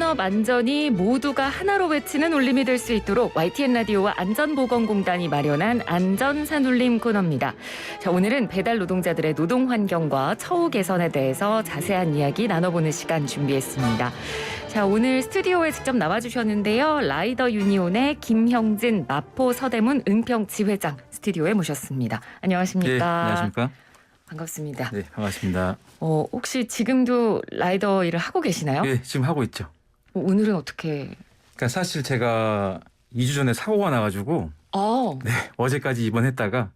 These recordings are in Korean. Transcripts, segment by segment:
산업 안전이 모두가 하나로 외치는 울림이 될 수 있도록 YTN 라디오와 안전보건공단이 마련한 안전산울림 코너입니다. 자, 오늘은 배달 노동자들의 노동 환경과 처우 개선에 대해서 자세한 이야기 나눠보는 시간 준비했습니다. 자, 오늘 스튜디오에 직접 나와주셨는데요. 라이더 유니온의 김형진 마포 서대문 은평 지회장 스튜디오에 모셨습니다. 안녕하십니까? 네, 안녕하십니까? 반갑습니다. 네, 반갑습니다. 혹시 지금도 라이더 일을 하고 계시나요? 네, 지금 하고 있죠. 오늘은 어떻게? 그러니까 사실 제가 2주 전에 사고가 나가지고 네, 어제까지 입원했다가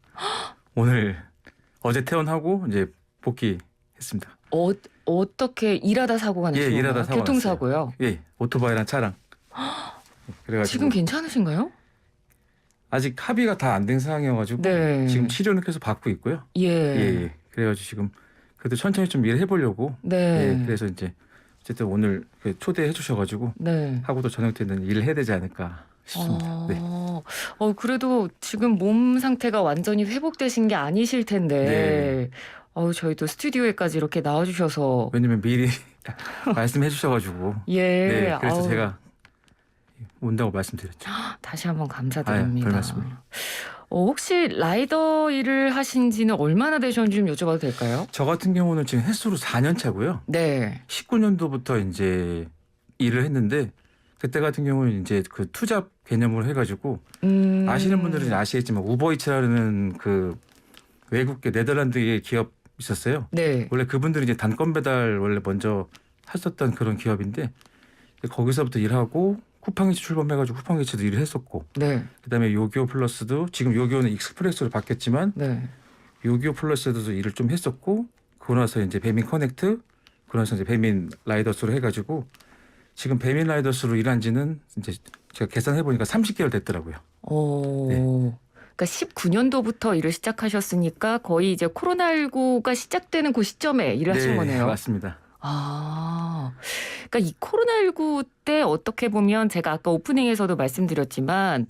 오늘 어제 퇴원하고 이제 복귀했습니다. 어떻게 일하다 사고가 나신 건가요? 일하다 사고 교통사고요? 예, 오토바이랑 차랑. 그래가지고 지금 괜찮으신가요? 아직 합의가 다 안 된 상황이어가지고 네. 지금 치료는 계속 받고 있고요. 예. 그래가지고 지금 그래도 천천히 좀 일을 해보려고. 네. 그래서 이제 어쨌든 오늘 초대해 주셔가지고 네. 하고도 저녁 때는 일을 해야 되지 않을까 싶습니다. 네. 그래도 지금 몸 상태가 완전히 회복되신 게 아니실 텐데. 저희도 스튜디오에까지 이렇게 나와주셔서. 왜냐면 미리 말씀해 주셔가지고. 예. 네, 그래서 제가 온다고 말씀드렸죠. 다시 한번 감사드립니다. 별말씀을요. 혹시 라이더 일을 하신 지는 얼마나 되셨는지 좀 여쭤봐도 될까요? 저 같은 경우는 지금 횟수로 4년 차고요. 네. 19년도부터 이제 일을 했는데 그때 같은 경우는 이제 그 투잡 개념으로 해가지고 아시는 분들은 아시겠지만 우버이츠라는 그 외국계 네덜란드의 기업 있었어요. 네. 원래 그분들이 이제 단건 배달 원래 먼저 하셨던 그런 기업인데 거기서부터 일하고 쿠팡이츠 출범해가지고 쿠팡이츠도 일을 했었고, 네. 그다음에 요기요 플러스도 지금 요기요는 익스프레스로 바뀌었지만 네. 요기요 플러스에도 일을 좀 했었고, 그러고 나서 이제 배민 커넥트, 그러고 나서 이제 배민 라이더스로 해가지고 지금 배민 라이더스로 일한 지는 이제 제가 계산해 보니까 30개월 됐더라고요. 그러니까 19년도부터 일을 시작하셨으니까 거의 이제 코로나19가 시작되는 그 시점에 일을 하신 거네요. 맞습니다. 그러니까 이 코로나19 때 어떻게 보면 제가 아까 오프닝에서도 말씀드렸지만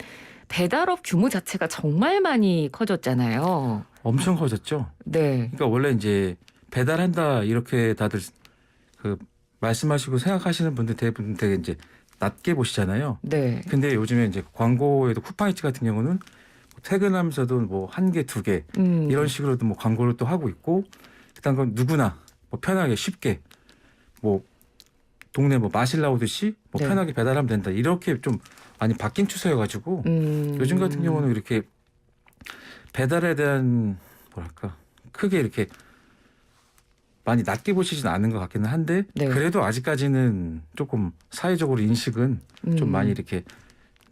배달업 규모 자체가 정말 많이 커졌잖아요. 엄청 커졌죠. 네. 그러니까 원래 이제 배달한다 이렇게 다들 그 말씀하시고 생각하시는 분들 대부분 되게 이제 낮게 보시잖아요. 네. 근데 요즘에 이제 광고에도 쿠팡이츠 같은 경우는 퇴근하면서도 뭐 1개, 2개 이런 식으로도 뭐 광고를 또 하고 있고, 그다음 건 누구나 뭐 편하게 쉽게 뭐 동네 뭐 마실 나오듯이 뭐 네. 편하게 배달하면 된다, 이렇게 좀 많이 바뀐 추세여가지고 요즘 같은 경우는 이렇게 배달에 대한 뭐랄까 크게 이렇게 많이 낮게 보시진 않은 것 같기는 한데, 네. 그래도 아직까지는 조금 사회적으로 인식은 좀 많이 이렇게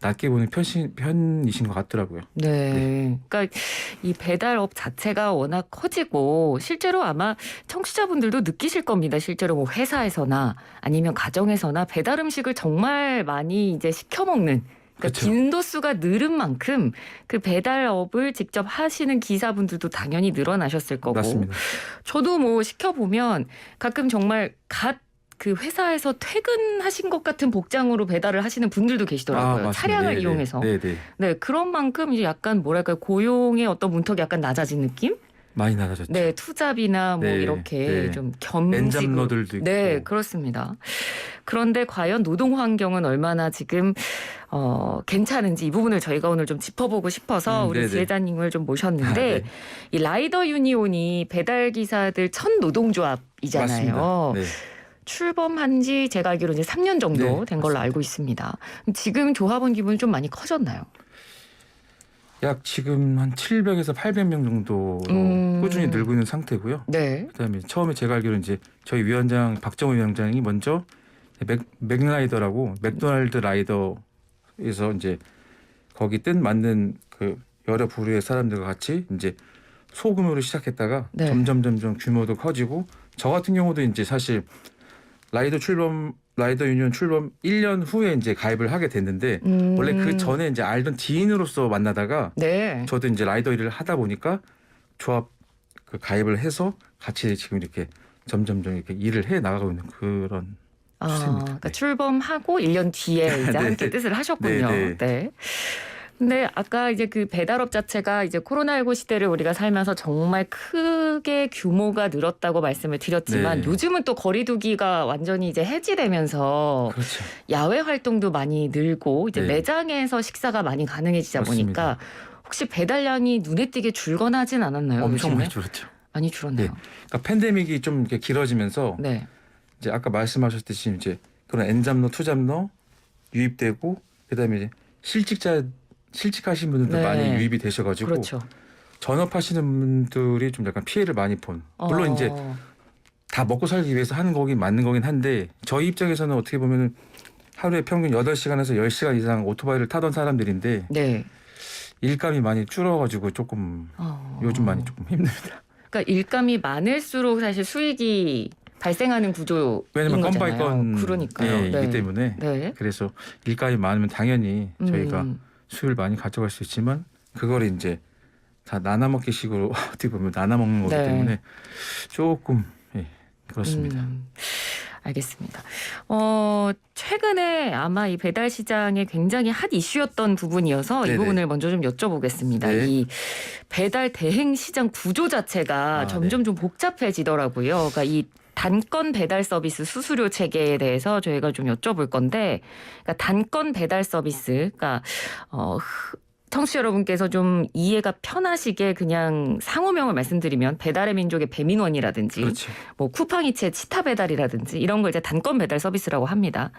낮게 보는 편이신 것 같더라고요. 네. 그러니까 이 배달업 자체가 워낙 커지고 실제로 아마 청취자분들도 느끼실 겁니다. 실제로 뭐 회사에서나 아니면 가정에서나 배달 음식을 정말 많이 이제 시켜 먹는, 그러니까 그렇죠. 빈도수가 늘은 만큼 그 배달업을 직접 하시는 기사분들도 당연히 늘어나셨을 거고. 맞습니다. 저도 뭐 시켜보면 가끔 정말 그 회사에서 퇴근하신 것 같은 복장으로 배달을 하시는 분들도 계시더라고요. 차량을 네네. 이용해서. 네네. 네, 그런 만큼 이제 약간 뭐랄까요, 고용의 어떤 문턱이 약간 낮아진 느낌? 많이 나가졌죠. 네, 투잡이나 뭐 네, 이렇게 네. 좀 겸직으로. 엔잡러들도 있고. 네, 그렇습니다. 그런데 과연 노동 환경은 얼마나 지금 괜찮은지 이 부분을 저희가 오늘 좀 짚어보고 싶어서 우리 네네. 지회자님을 좀 모셨는데 네. 이 라이더 유니온이 배달 기사들 첫 노동조합이잖아요. 맞습니다. 네. 출범한 지 제가 알기로 이제 3년 정도 네, 된 걸로 맞습니다. 알고 있습니다. 지금 조합원 기분이 좀 많이 커졌나요? 약 지금 한 700에서 800명 정도로 꾸준히 늘고 있는 상태고요. 네. 그다음에 처음에 제가 알기로 이제 저희 위원장 박정우 위원장이 먼저 맥라이더라고 맥도날드 라이더에서 이제 거기 뜻 맞는 그 여러 부류의 사람들과 같이 이제 소규모로 시작했다가 네. 점점 규모도 커지고, 저 같은 경우도 이제 사실 라이더 유니온 출범 1년 후에 이제 가입을 하게 됐는데 원래 그 전에 이제 알던 지인으로서 만나다가 네. 저도 이제 라이더 일을 하다 보니까 조합 그 가입을 해서 같이 지금 이렇게 점점 이렇게 일을 해 나가고 있는 그런 추세입니다. 그러니까 네. 출범하고 1년 뒤에 이제 네. 함께 뜻을 하셨군요. 네. 네. 근데 아까 이제 그 배달업 자체가 이제 코로나19 시대를 우리가 살면서 정말 크게 규모가 늘었다고 말씀을 드렸지만 네. 요즘은 또 거리두기가 완전히 이제 해지되면서 그렇죠. 야외 활동도 많이 늘고 이제 네. 매장에서 식사가 많이 가능해지다 맞습니다. 보니까 혹시 배달량이 눈에 띄게 줄거나 하진 않았나요? 엄청 요즘에? 많이 줄었죠. 많이 줄었나요? 그러니까 팬데믹이 좀 이렇게 길어지면서 네. 이제 아까 말씀하셨듯이 이제 그런 N잡로, 투잡로 유입되고 그다음에 이제 실직하신 분들도 네. 많이 유입이 되셔가지고 그렇죠. 전업하시는 분들이 좀 약간 피해를 많이 본. 물론 이제 다 먹고 살기 위해서 하는 거긴 맞는 거긴 한데 저희 입장에서는 어떻게 보면은 하루에 평균 8시간에서 10시간 이상 오토바이를 타던 사람들인데 네. 일감이 많이 줄어가지고 조금 요즘 많이 조금 힘듭니다. 그러니까 일감이 많을수록 사실 수익이 발생하는 구조인 왜냐면 거잖아요. 건바이건 그러니까요. 이기 때문에 네. 그래서 일감이 많으면 당연히 저희가 수익을 많이 가져갈 수 있지만 그걸 이제 다 나눠 먹기식으로 어떻게 보면 나눠 먹는 거기 네. 때문에 조금 그렇습니다. 알겠습니다. 최근에 아마 이 배달 시장에 굉장히 핫 이슈였던 부분이어서 네네. 이 부분을 먼저 좀 여쭤보겠습니다. 네. 이 배달 대행 시장 구조 자체가 점점 좀 복잡해지더라고요. 그러니까 이 단건 배달 서비스 수수료 체계에 대해서 저희가 좀 여쭤볼 건데, 그러니까 단건 배달 서비스, 그러니까 청취자 여러분께서 좀 이해가 편하시게 그냥 상호명을 말씀드리면 배달의 민족의 배민원이라든지 그렇죠. 뭐 쿠팡이츠의 치타 배달이라든지 이런 걸 이제 단건 배달 서비스라고 합니다.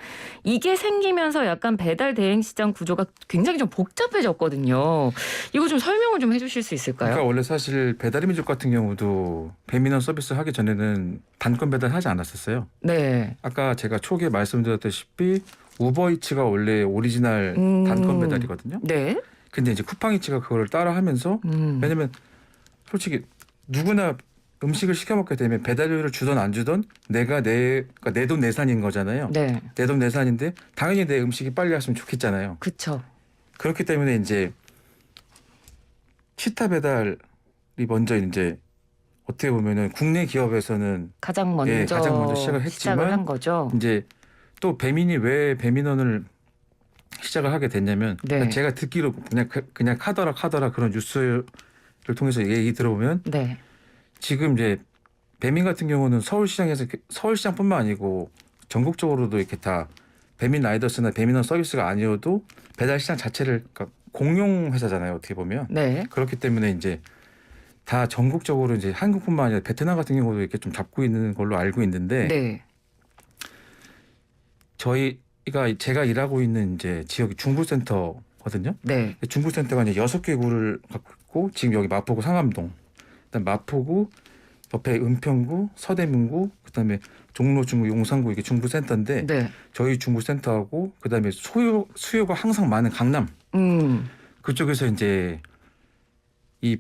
이게 생기면서 약간 배달 대행 시장 구조가 굉장히 좀 복잡해졌거든요. 이거 좀 설명을 좀 해주실 수 있을까요? 그러니까 원래 사실 배달의 민족 같은 경우도 배민원 서비스 하기 전에는 단건 배달하지 않았었어요. 네. 아까 제가 초기에 말씀드렸다시피 우버이츠가 원래 오리지널 단건 배달이거든요. 네. 근데 이제 쿠팡이츠가 그거를 따라하면서 왜냐면 솔직히 누구나 음식을 시켜 먹게 되면 배달료를 주던 안 주던 내가 그러니까 내 돈 내산인 거잖아요. 네. 내 돈 내산인데 당연히 내 음식이 빨리 왔으면 좋겠잖아요. 그렇죠. 그렇기 때문에 이제 치타 배달이 먼저 이제 어떻게 보면은 국내 기업에서는 가장 먼저 시작을 했지만 한 거죠. 이제 또 배민이 왜 배민원을 시작을 하게 됐냐면 네. 제가 듣기로 그냥 카더라 그런 뉴스를 통해서 얘기 들어보면 네. 지금 이제 배민 같은 경우는 서울시장뿐만 아니고 전국적으로도 이렇게 다 배민 라이더스나 배민원 서비스가 아니어도 배달 시장 자체를 그러니까 공용 회사잖아요. 어떻게 보면 네. 그렇기 때문에 이제 다 전국적으로 이제 한국뿐만 아니라 베트남 같은 경우도 이렇게 좀 잡고 있는 걸로 알고 있는데 네. 제가 일하고 있는 이제 지역이 중부센터거든요. 네. 중부센터가 이제 6개 구를 갖고 있고 지금 여기 마포구 상암동, 그다음 마포구 옆에 은평구, 서대문구, 그다음에 종로, 중구, 용산구 이게 중부센터인데 네. 저희 중부센터하고 그다음에 수요가 항상 많은 강남 그쪽에서 이제 이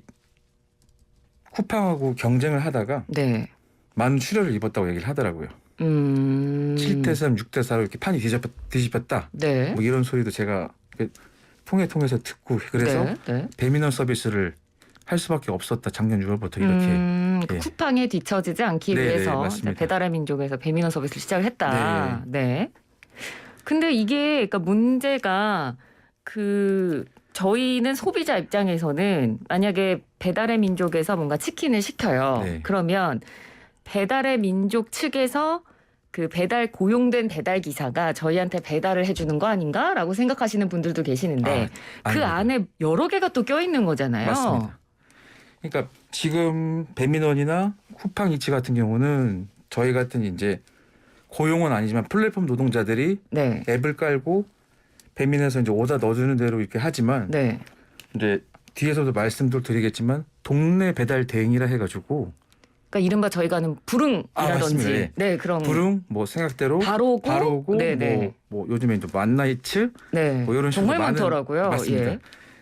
쿠팡하고 경쟁을 하다가 네. 많은 출혈을 입었다고 얘기를 하더라고요. 7대3, 6대4로 이렇게 판이 뒤집혔다. 네. 뭐 이런 소리도 제가 통해서 듣고 그래서 네. 배민원 서비스를 할 수밖에 없었다. 작년 6월부터 이렇게. 쿠팡에 뒤처지지 않기 네네, 위해서 맞습니다. 배달의 민족에서 배민원 서비스를 시작을 했다. 네. 근데 이게 그러니까 문제가 저희는 소비자 입장에서는 만약에 배달의 민족에서 뭔가 치킨을 시켜요. 네. 그러면 배달의 민족 측에서 그 고용된 배달 기사가 저희한테 배달을 해주는 거 아닌가라고 생각하시는 분들도 계시는데 그 안에 여러 개가 또 껴있는 거잖아요. 맞습니다. 그러니까 지금 배민원이나 쿠팡이츠 같은 경우는 저희 같은 이제 고용은 아니지만 플랫폼 노동자들이 네. 앱을 깔고 배민에서 이제 오다 넣어주는 대로 이렇게 하지만 네. 이제 뒤에서도 말씀도 드리겠지만 동네 배달 대행이라 해가지고 그러니까 이른바 저희가 하는 부릉이라든지 맞습니다. 네 그런 부릉 뭐 생각대로 바로고 뭐 요즘에 또 만나이츠 네. 뭐 이런 식으로 정말 많더라고요. 맞습니다. 예.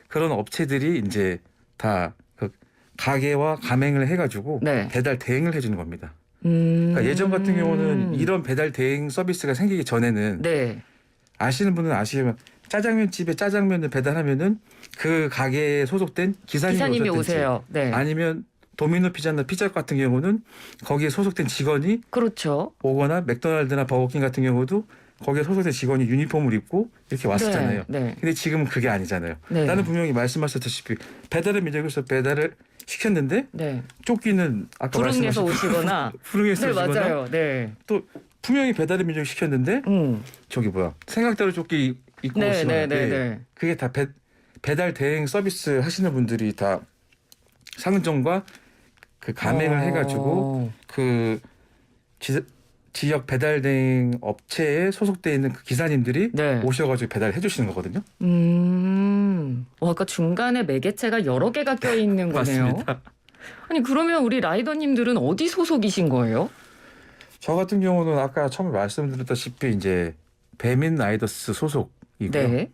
그런 업체들이 이제 다 그 가게와 가맹을 해가지고 네. 배달 대행을 해주는 겁니다. 그러니까 예전 같은 경우는 이런 배달 대행 서비스가 생기기 전에는 네. 아시는 분은 아시지만 짜장면 집에 짜장면을 배달하면은 그 가게에 소속된 기사님이 오세요. 네. 아니면 도미노 피자나 피자 같은 경우는 거기에 소속된 직원이 그렇죠. 오거나 맥도날드나 버거킹 같은 경우도 거기에 소속된 직원이 유니폼을 입고 이렇게 왔었잖아요. 네. 네. 근데 지금은 그게 아니잖아요. 네. 나는 분명히 말씀하셨다시피 배달의 민족에서 배달을 시켰는데 네. 쫓기는 아까 부릉에서 말씀하신 오시거나. 부릉에서 네, 오시거나 맞아요. 네. 또 분명히 배달의 민족 시켰는데 저기 뭐야 생각대로 쫓기 입고 네, 오시거나 네, 네, 네. 그게 다 배달 대행 서비스 하시는 분들이 다 상점과 그 가맹을 해가지고 그 지역 배달 대행 업체에 소속돼 있는 그 기사님들이 네. 오셔가지고 배달해 주시는 거거든요. 아까 중간에 매개체가 여러 개가 껴 있는 거네요. 맞습니다. 아니 그러면 우리 라이더님들은 어디 소속이신 거예요? 저 같은 경우는 아까 처음에 말씀드렸다시피 이제 배민 라이더스 소속이고요. 네.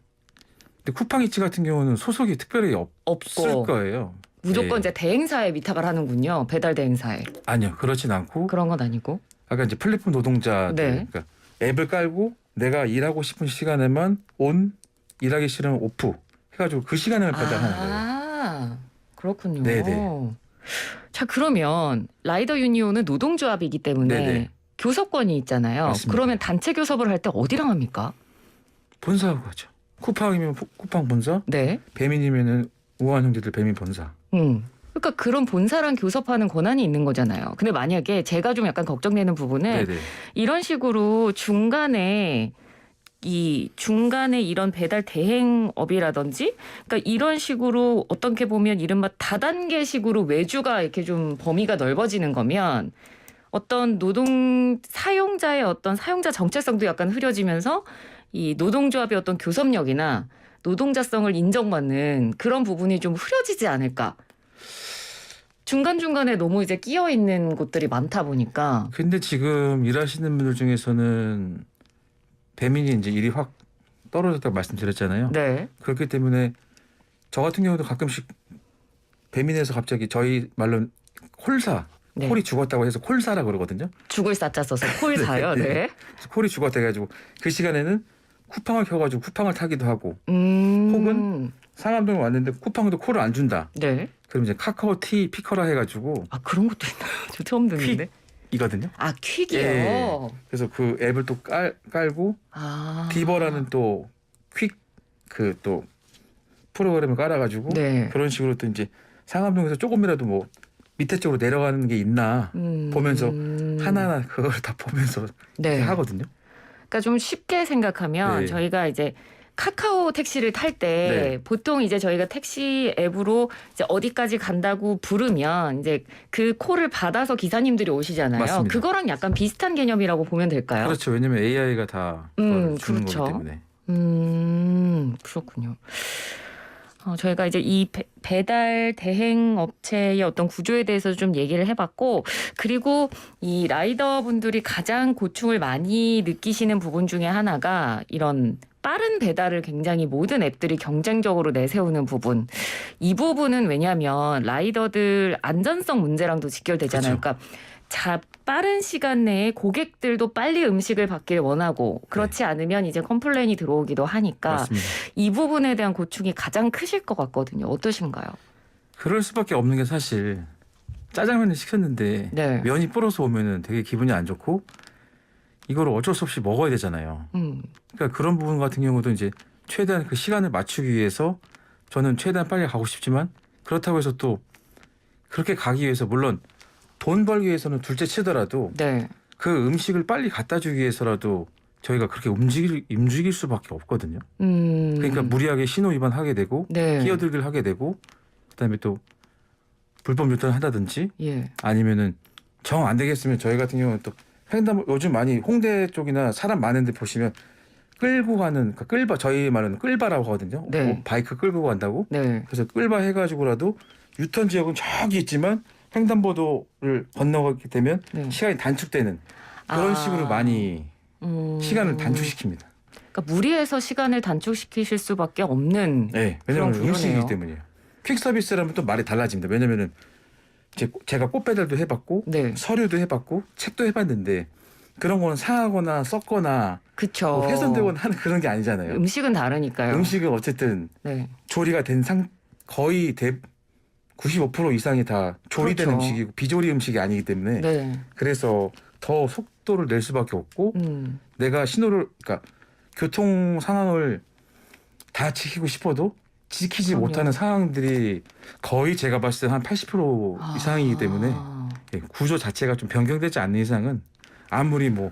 근데 쿠팡이츠 같은 경우는 소속이 특별히 없을 없고 거예요. 무조건 예. 이제 대행사에 위탁을 하는군요. 배달 대행사에. 아니요, 그렇진 않고 그런 건 아니고. 아까 이제 플랫폼 노동자들 네. 그러니까 앱을 깔고 내가 일하고 싶은 시간에만 온, 일하기 싫으면 오프 해가지고 그 시간에만 배달하는 거예요. 그렇군요. 네네. 자 그러면 라이더 유니온은 노동조합이기 때문에 네네. 교섭권이 있잖아요. 맞습니다. 그러면 단체 교섭을 할 때 어디랑 합니까? 본사하고 하죠. 쿠팡이면 쿠팡 본사, 네. 배민이면은 우한 형제들 배민 본사. 그러니까 그런 본사랑 교섭하는 권한이 있는 거잖아요. 근데 만약에 제가 좀 약간 걱정되는 부분은 네네. 이런 식으로 중간에 이런 배달 대행업이라든지 그러니까 이런 식으로 어떻게 보면 이른바 다단계식으로 외주가 이렇게 좀 범위가 넓어지는 거면 어떤 노동 사용자의 어떤 사용자 정체성도 약간 흐려지면서 이 노동조합의 어떤 교섭력이나 노동자성을 인정받는 그런 부분이 좀 흐려지지 않을까. 중간중간에 너무 이제 끼어 있는 곳들이 많다 보니까. 근데 지금 일하시는 분들 중에서는 배민이 이제 일이 확 떨어졌다고 말씀드렸잖아요. 네. 그렇기 때문에 저 같은 경우도 가끔씩 배민에서 갑자기 저희 말로 콜사, 네. 콜이 죽었다고 해서 콜사라 그러거든요. 죽을 사자 써서 콜사요. 네. 그래서 콜이 죽었다 해가지고 그 시간에는 쿠팡을 켜가지고 쿠팡을 타기도 하고 혹은 상암동에 왔는데 쿠팡도 콜을 안 준다. 네. 그럼 이제 카카오 티 피커라 해가지고 그런 것도 있나요? 저 처음 듣는데. 이거든요. 퀵이요. 예. 그래서 그 앱을 또 깔고 디버라는 또 퀵 그 또 프로그램을 깔아가지고 네. 그런 식으로 또 이제 상암동에서 조금이라도 뭐 밑에 쪽으로 내려가는 게 있나 보면서 하나하나 그걸 다 보면서 네. 하거든요. 그러니까 좀 쉽게 생각하면 네. 저희가 이제 카카오 택시를 탈 때 네. 보통 이제 저희가 택시 앱으로 이제 어디까지 간다고 부르면 이제 그 콜을 받아서 기사님들이 오시잖아요. 맞습니다. 그거랑 약간 비슷한 개념이라고 보면 될까요? 그렇죠. 왜냐면 AI가 다 그걸 주는 그렇죠. 거기 때문에. 그렇군요. 저희가 이제 이 배달 대행 업체의 어떤 구조에 대해서 좀 얘기를 해봤고, 그리고 이 라이더 분들이 가장 고충을 많이 느끼시는 부분 중에 하나가 이런 빠른 배달을 굉장히 모든 앱들이 경쟁적으로 내세우는 부분. 이 부분은 왜냐하면 라이더들 안전성 문제랑도 직결되잖아요. 그렇죠. 그러니까 빠른 시간 내에 고객들도 빨리 음식을 받길 원하고 그렇지 않으면 이제 컴플레인이 들어오기도 하니까 맞습니다. 이 부분에 대한 고충이 가장 크실 것 같거든요. 어떠신가요? 그럴 수밖에 없는 게 사실 짜장면을 시켰는데 네. 면이 불어서 오면은 되게 기분이 안 좋고 이걸 어쩔 수 없이 먹어야 되잖아요. 그러니까 그런 부분 같은 경우도 이제 최대한 그 시간을 맞추기 위해서 저는 최대한 빨리 가고 싶지만 그렇다고 해서 또 그렇게 가기 위해서 물론 돈 벌기 위해서는 둘째 치더라도 네. 그 음식을 빨리 갖다 주기 위해서라도 저희가 그렇게 움직일 수밖에 없거든요. 그러니까 무리하게 신호 위반하게 되고 네. 끼어들기를 하게 되고 그다음에 또 불법 유턴을 한다든지 예. 아니면은 정 안 되겠으면 저희 같은 경우는 또 횡단 요즘 많이 홍대 쪽이나 사람 많은데 보시면 끌고 가는 끌바 저희 말은 끌바라고 하거든요. 네. 뭐 바이크 끌고 간다고. 네. 그래서 끌바 해가지고라도 유턴 지역은 저기 있지만 횡단보도를 건너가게 되면 네. 시간이 단축되는 그런 식으로 많이 시간을 단축시킵니다. 그러니까 무리해서 시간을 단축시키실 수밖에 없는. 네, 왜냐하면 그런 음식이기 구조네요. 때문이에요. 퀵 서비스라면 또 말이 달라집니다. 왜냐면은 제가 꽃 배달도 해봤고 네. 서류도 해봤고 책도 해봤는데 그런 거는 상하거나 썩거나 그쵸. 뭐 훼손되거나 하는 그런 게 아니잖아요. 음식은 다르니까요. 음식은 어쨌든 네. 조리가 된 거의 95% 이상이 다 조리된 그렇죠. 음식이고 비조리 음식이 아니기 때문에 네. 그래서 더 속도를 낼 수밖에 없고 내가 신호를 그러니까 교통 상황을 다 지키고 싶어도 지키지 그럼요. 못하는 상황들이 거의 제가 봤을 때 한 80% 이상이기 때문에 예, 구조 자체가 좀 변경되지 않는 이상은 아무리 뭐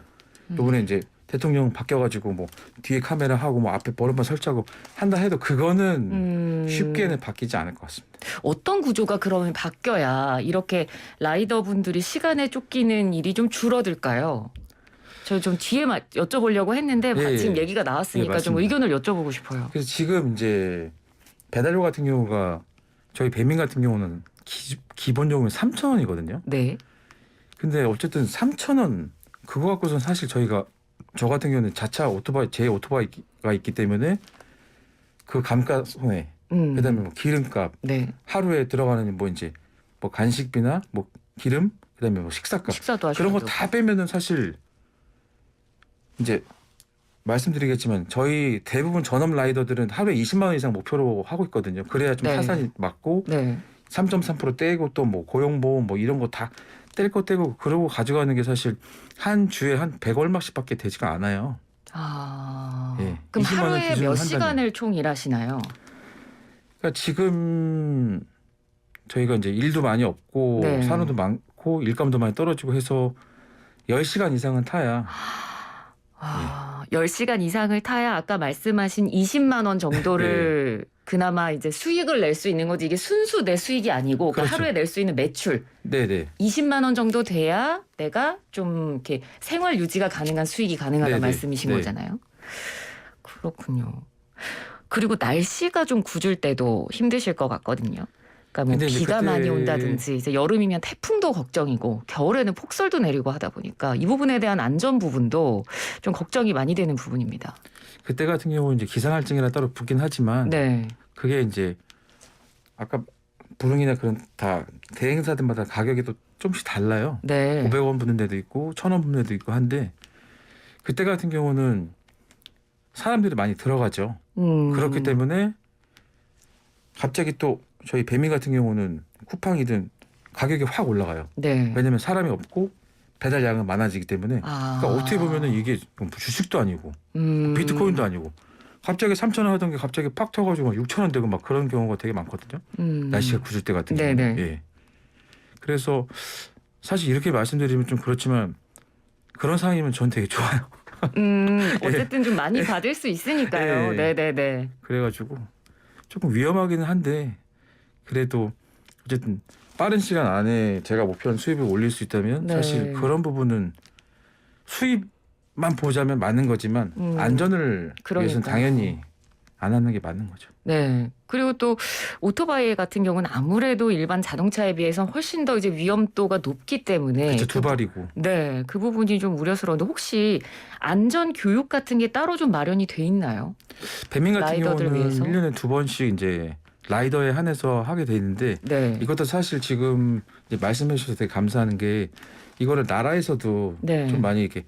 요번에 이제 대통령 바뀌어가지고 뭐 뒤에 카메라 하고 뭐 앞에 버릇만 설치하고 한다 해도 그거는 쉽게는 바뀌지 않을 것 같습니다. 어떤 구조가 그러면 바뀌어야 이렇게 라이더분들이 시간에 쫓기는 일이 좀 줄어들까요? 저 좀 뒤에 여쭤보려고 했는데 예, 지금 예. 얘기가 나왔으니까 예, 좀 맞습니다. 의견을 여쭤보고 싶어요. 그래서 지금 이제 배달료 같은 경우가 저희 배민 같은 경우는 기본요금이 3,000원이거든요. 네. 근데 어쨌든 3,000원 그거 갖고선 사실 저 같은 경우는 자차 오토바이 제 오토바이가 있기 때문에 그 감가손해 그다음에 뭐 기름값 네. 하루에 들어가는 뭐 이제 뭐 간식비나 뭐 기름 그다음에 뭐 식사값 식사도 하셔도 그런 거 다 빼면은 사실 이제 말씀드리겠지만 저희 대부분 전업 라이더들은 하루에 20만 원 이상 목표로 하고 있거든요. 그래야 좀 네. 타산이 맞고 네. 3.3% 떼고 또 뭐 고용보험 뭐 이런 거 다 뗄 거 떼고 그러고 가져가는 게 사실 한 주에 한 100 얼마씩밖에 되지가 않아요. 아. 예, 그럼 20만 원 하루에 기준으로 몇 한다면. 시간을 총 일하시나요? 그러니까 지금 저희가 이제 일도 많이 없고 네. 산후도 많고 일감도 많이 떨어지고 해서 10시간 이상은 타야 10시간 이상을 타야 아까 말씀하신 20만 원 정도를 그나마 이제 수익을 낼 수 있는 거지 이게 순수 내 수익이 아니고 그러니까 그렇죠. 하루에 낼 수 있는 매출 네네 20만 원 정도 돼야 내가 좀 이렇게 생활 유지가 가능한 수익이 가능하다는 네네. 말씀이신 네. 거잖아요. 그렇군요. 그리고 날씨가 좀 굳을 때도 힘드실 것 같거든요. 그러니까 뭐 근데 이제 비가 그때- 많이 온다든지 이제 여름이면 태풍도 걱정이고 겨울에는 폭설도 내리고 하다 보니까 이 부분에 대한 안전 부분도 좀 걱정이 많이 되는 부분입니다. 그때 같은 경우 이제 기상할증이라 따로 붙긴 하지만 네. 그게 이제 아까 부릉이나 그런 다 대행사들마다 가격이 또 좀씩 달라요. 네. 500원 붙는 데도 있고 1,000원 붙는 데도 있고 한데 그때 같은 경우는 사람들이 많이 들어가죠. 그렇기 때문에 갑자기 또 저희 배민 같은 경우는 쿠팡이든 가격이 확 올라가요. 네. 왜냐하면 사람이 없고 배달량은 많아지기 때문에 아. 그러니까 어떻게 보면은 이게 주식도 아니고 비트코인도 아니고 갑자기 3,000원 하던 게 갑자기 팍 튀어가지고 6,000원 되고 막 그런 경우가 되게 많거든요. 날씨가 굳을 때 같은 경우. 네네. 예. 그래서 사실 이렇게 말씀드리면 좀 그렇지만 그런 상황이면 전 되게 좋아요. 어쨌든 좀 많이 받을 수 있으니까요. 예. 네네네. 그래가지고 조금 위험하기는 한데 그래도 어쨌든 빠른 시간 안에 제가 목표한 수입을 올릴 수 있다면 네. 사실 그런 부분은 수입만 보자면 맞는 거지만 안전을 그러니까요. 위해서는 당연히 안 하는 게 맞는 거죠. 네. 그리고 또 오토바이 같은 경우는 아무래도 일반 자동차에 비해서 훨씬 더 이제 위험도가 높기 때문에 그렇죠. 두 발이고. 네, 그 부분이 좀 우려스러운데 혹시 안전 교육 같은 게 따로 좀 마련이 돼 있나요? 배민 같은 라이더들 경우는 위해서? 1년에 2번씩 이제 라이더에 한해서 하게 돼 있는데 네. 이것도 사실 지금 이제 말씀해 주셔서 되게 감사한 게 이거를 나라에서도 네. 좀 많이 이렇게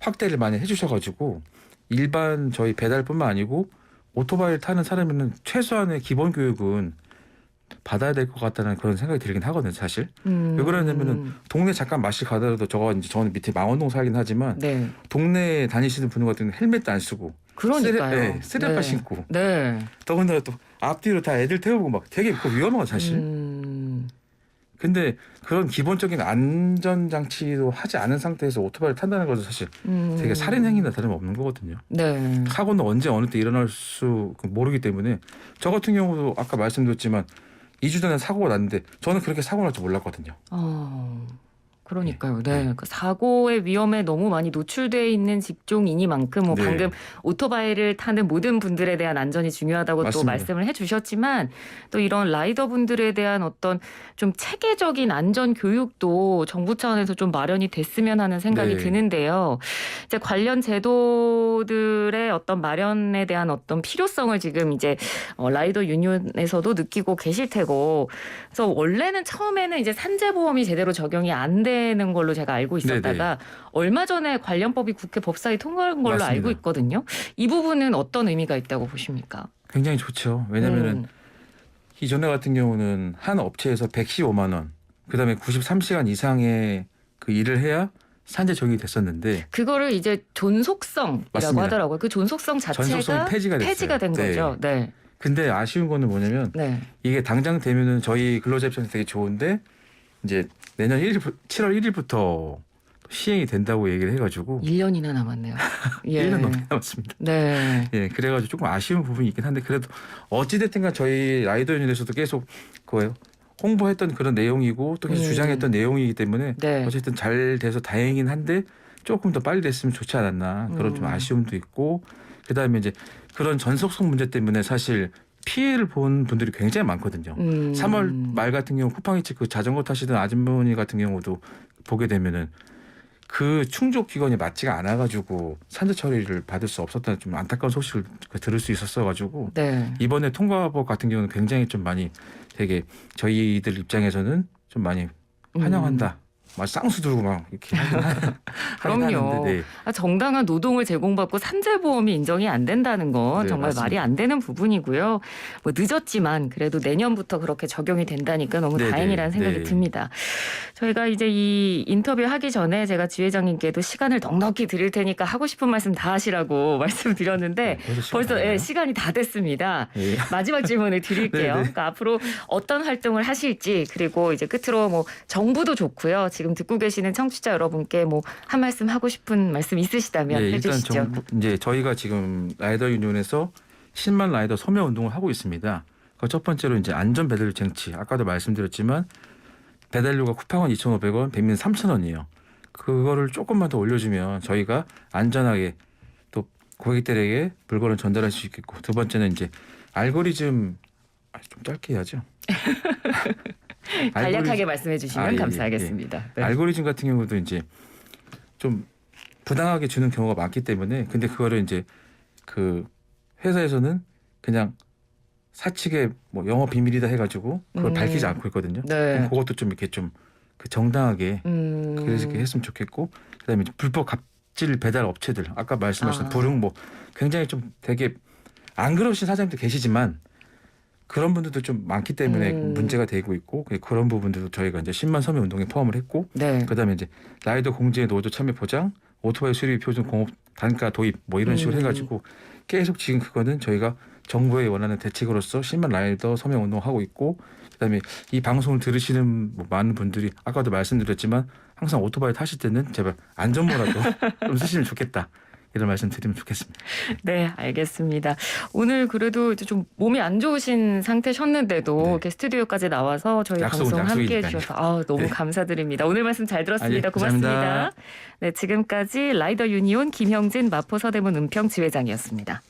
확대를 많이 해주셔가지고 일반 저희 배달뿐만 아니고 오토바이를 타는 사람에는 최소한의 기본 교육은 받아야 될 것 같다는 그런 생각이 들긴 하거든요, 사실. 왜 그러냐면은 동네 잠깐 마실 가더라도 저는 밑에 망원동 살긴 하지만 네. 동네에 다니시는 분 같은 경우는 헬멧도 안 쓰고 그러니까요. 쓰레빠 네. 신고 네. 더군다나 또 앞뒤로 다 애들 태우고 막 되게 그거 위험한 거 사실. 근데 그런 기본적인 안전 장치도 하지 않은 상태에서 오토바이를 탄다는 것은 사실 되게 살인 행위나 다름없는 거거든요. 네. 사고는 언제 어느 때 일어날 수 모르기 때문에 저 같은 경우도 아까 말씀드렸지만 2주 전에 사고가 났는데 저는 그렇게 사고 날 줄 몰랐거든요. 그러니까요. 네. 그 사고의 위험에 너무 많이 노출돼 있는 직종이니만큼 뭐 네. 방금 오토바이를 타는 모든 분들에 대한 안전이 중요하다고 또 맞습니다. 말씀을 해주셨지만 또 이런 라이더 분들에 대한 어떤 좀 체계적인 안전 교육도 정부 차원에서 좀 마련이 됐으면 하는 생각이 네. 드는데요. 이제 관련 제도들의 어떤 마련에 대한 어떤 필요성을 지금 이제 라이더 유니온에서도 느끼고 계실 테고, 그래서 원래는 처음에는 이제 산재보험이 제대로 적용이 안 되는 걸로 제가 알고 있었다가 얼마 전에 관련법이 국회 법사위 통과한 걸로 맞습니다. 알고 있거든요. 이 부분은 어떤 의미가 있다고 보십니까? 굉장히 좋죠. 왜냐면은 이전에 같은 경우는 한 업체에서 115만 원, 그다음에 93시간 이상의 그 일을 해야 산재 적용이 됐었는데 그거를 이제 존속성이라고 맞습니다. 하더라고요. 그 존속성 자체가 전속성이 폐지가 됐어요. 된 네. 거죠. 네. 근데 아쉬운 거는 뭐냐면 네. 이게 당장 되면은 저희 근로자 입장에서 되게 좋은데 이제 내년 7월 1일부터 시행이 된다고 얘기를 해가지고 1년이나 남았네요. 예. 1년 넘게 남았습니다. 네. 예, 그래가지고 조금 아쉬운 부분이 있긴 한데 그래도 어찌됐든간 저희 라이더 유니온에서도 계속 그거예요. 홍보했던 그런 내용이고 또 계속 주장했던 내용이기 때문에 네. 어쨌든 잘 돼서 다행이긴 한데 조금 더 빨리 됐으면 좋지 않았나 그런 좀 아쉬움도 있고 그다음에 이제 그런 전속성 문제 때문에 사실 피해를 본 분들이 굉장히 많거든요. 3월 말 같은 경우 쿠팡이츠 그 자전거 타시던 아주머니 같은 경우도 보게 되면은 그 충족 기간이 맞지가 않아가지고 산재 처리를 받을 수 없었다는 좀 안타까운 소식을 들을 수 있었어가지고 네. 이번에 통과법 같은 경우는 굉장히 좀 많이 되게 저희들 입장에서는 좀 많이 환영한다. 막 쌍수 들고 막 이렇게 하긴 그럼요. 하는데 네. 정당한 노동을 제공받고 산재보험이 인정이 안 된다는 건 네, 정말 맞습니다. 말이 안 되는 부분이고요. 뭐 늦었지만 그래도 내년부터 그렇게 적용이 된다니까 너무 네, 다행이라는 네, 생각이 네. 듭니다. 저희가 이제 이 인터뷰 하기 전에 제가 지회장님께도 시간을 넉넉히 드릴 테니까 하고 싶은 말씀 다 하시라고 말씀드렸는데 벌써 시간이 다 됐습니다. 예. 마지막 질문을 드릴게요. 네, 네. 그러니까 앞으로 어떤 활동을 하실지 그리고 이제 끝으로 뭐 정부도 좋고요. 지금 듣고 계시는 청취자 여러분께 뭐 한 말씀 하고 싶은 말씀 있으시다면 네, 일단 해주시죠. 이제 저희가 지금 라이더 유니온에서 10만 라이더 서명 운동을 하고 있습니다. 그 첫 번째로 이제 안전 배달 쟁취. 아까도 말씀드렸지만 배달료가 쿠팡은 2,500원, 배민 3,000원이에요. 그거를 조금만 더 올려주면 저희가 안전하게 또 고객들에게 물건을 전달할 수 있겠고 두 번째는 이제 알고리즘 좀 짧게 해야죠. 간략하게 말씀해 주시면 예, 감사하겠습니다. 네. 알고리즘 같은 경우도 이제 좀 부당하게 주는 경우가 많기 때문에 근데 그거를 이제 그 회사에서는 그냥 사측에 뭐 영업 비밀이다 해가지고 그걸 밝히지 않고 있거든요. 네. 그럼 그것도 좀 이렇게 좀 그 정당하게 그래서 이렇게 했으면 좋겠고 그다음에 이제 불법 갑질 배달 업체들 아까 말씀하신 불응 뭐 굉장히 좀 되게 안 그러신 사장님도 계시지만 그런 분들도 좀 많기 때문에 문제가 되고 있고 그런 부분들도 저희가 이제 10만 서명 운동에 포함을 했고 네. 그다음에 이제 라이더 공제 노조 참여 보장 오토바이 수리 표준 공업 단가 도입 뭐 이런 식으로 해가지고 계속 지금 그거는 저희가 정부에 원하는 대책으로서 10만 라이더 서명 운동하고 있고 그다음에 이 방송을 들으시는 뭐 많은 분들이 아까도 말씀드렸지만 항상 오토바이 타실 때는 제발 안전모라도 좀 쓰시면 좋겠다. 이런 말씀 드리면 좋겠습니다. 네, 알겠습니다. 오늘 그래도 이제 좀 몸이 안 좋으신 상태셨는데도 네. 이렇게 스튜디오까지 나와서 저희 약속은 방송 함께해 약속이니까요. 주셔서 너무 네. 감사드립니다. 오늘 말씀 잘 들었습니다. 예, 고맙습니다. 감사합니다. 네, 지금까지 라이더 유니온 김형진 마포 서대문 은평 지회장이었습니다.